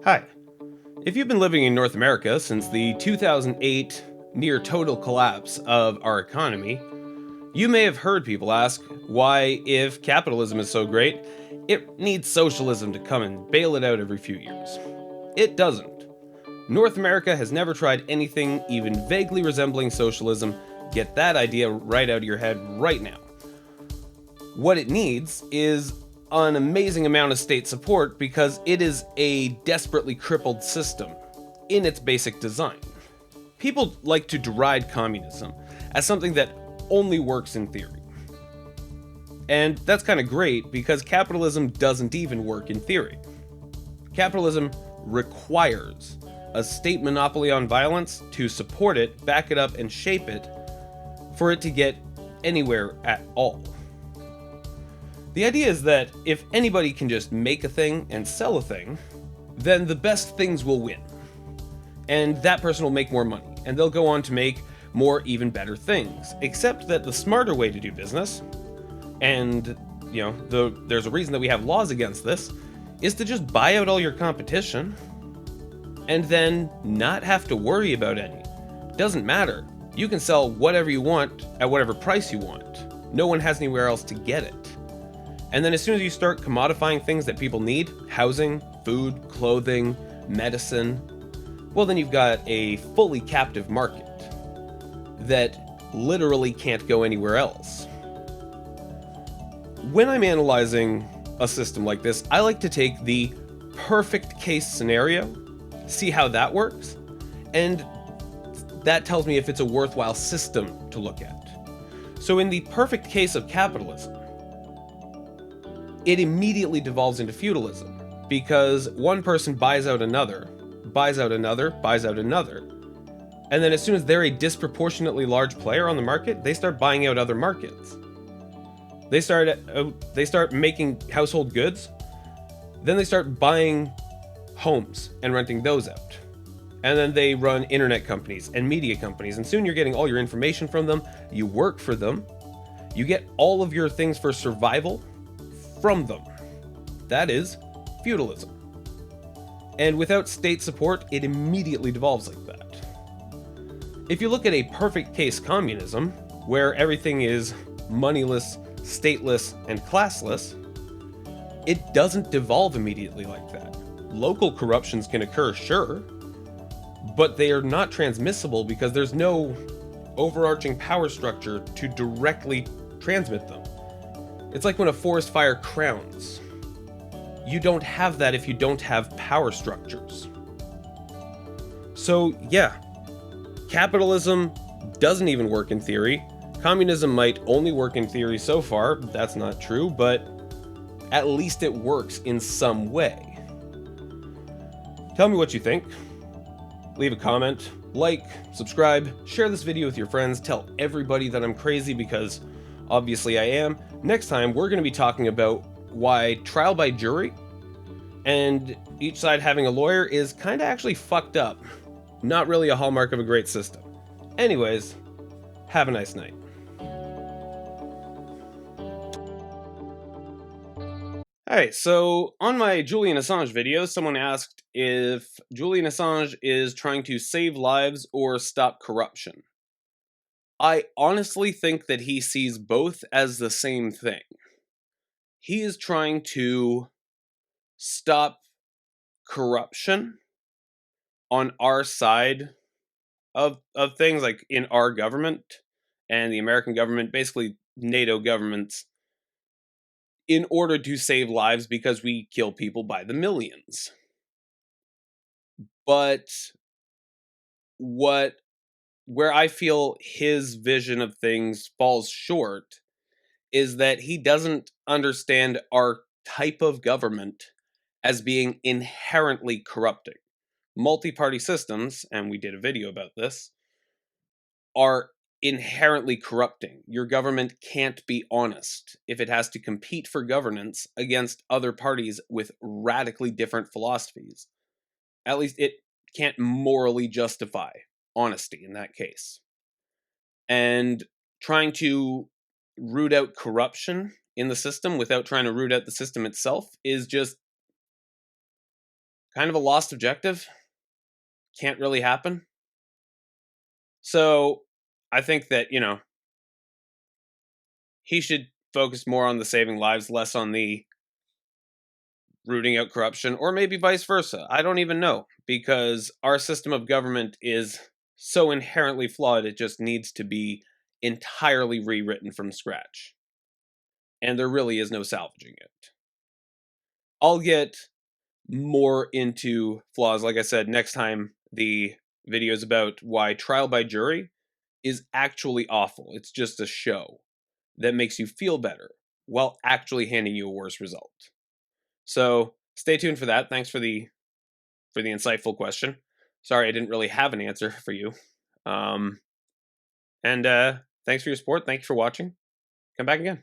Hi. If you've been living in North America since the 2008 near total collapse of our economy, you may have heard people ask why, if capitalism is so great, it needs socialism to come and bail it out every few years. It doesn't. North America has never tried anything even vaguely resembling socialism. Get that idea right out of your head right now. What it needs is an amazing amount of state support because it is a desperately crippled system in its basic design. People like to deride communism as something that only works in theory. And that's kind of great because capitalism doesn't even work in theory. Capitalism requires a state monopoly on violence to support it, back it up, and shape it for it to get anywhere at all. The idea is that if anybody can just make a thing and sell a thing, then the best things will win. And that person will make more money, and they'll go on to make more even better things. Except that the smarter way to do business, and there's a reason that we have laws against this, is to just buy out all your competition and then not have to worry about any. Doesn't matter. You can sell whatever you want at whatever price you want. No one has anywhere else to get it. And then as soon as you start commodifying things that people need, housing, food, clothing, medicine, well, then you've got a fully captive market that literally can't go anywhere else. When I'm analyzing a system like this, I like to take the perfect case scenario, see how that works, and that tells me if it's a worthwhile system to look at. So in the perfect case of capitalism, it immediately devolves into feudalism because one person buys out another, buys out another, buys out another. And then as soon as they're a disproportionately large player on the market, they start buying out other markets. They start making household goods, then they start buying homes and renting those out. And then they run internet companies and media companies, and soon you're getting all your information from them, you work for them, you get all of your things for survival from them. That is feudalism. And without state support, it immediately devolves like that. If you look at a perfect case communism, where everything is moneyless, stateless, and classless, it doesn't devolve immediately like that. Local corruptions can occur, sure, but they are not transmissible because there's no overarching power structure to directly transmit them. It's like when a forest fire crowns. You don't have that if you don't have power structures. So yeah, capitalism doesn't even work in theory. Communism might only work in theory so far, that's not true, but at least it works in some way. Tell me what you think. Leave a comment, like, subscribe, share this video with your friends, tell everybody that I'm crazy because obviously I am. Next time, we're going to be talking about why trial by jury and each side having a lawyer is kind of actually fucked up. Not really a hallmark of a great system. Anyways, have a nice night. Alright, so on my Julian Assange video, someone asked if Julian Assange is trying to save lives or stop corruption. I honestly think that he sees both as the same thing. He is trying to stop corruption on our side of things, like in our government and the American government, basically NATO governments, in order to save lives because we kill people by the millions. But where I feel his vision of things falls short is that he doesn't understand our type of government as being inherently corrupting. Multi-party systems, and we did a video about this, are inherently corrupting. Your government can't be honest if it has to compete for governance against other parties with radically different philosophies. At least it can't morally justify honesty in that case. And trying to root out corruption in the system without trying to root out the system itself is just kind of a lost objective. Can't really happen. So I think that, he should focus more on the saving lives, less on the rooting out corruption, or maybe vice versa. I don't even know, because our system of government is so inherently flawed, it just needs to be entirely rewritten from scratch. And there really is no salvaging it. I'll get more into flaws, like I said, next time the video is about why trial by jury is actually awful. It's just a show that makes you feel better while actually handing you a worse result. So stay tuned for that. Thanks for the insightful question. Sorry, I didn't really have an answer for you. And thanks for your support. Thank you for watching. Come back again.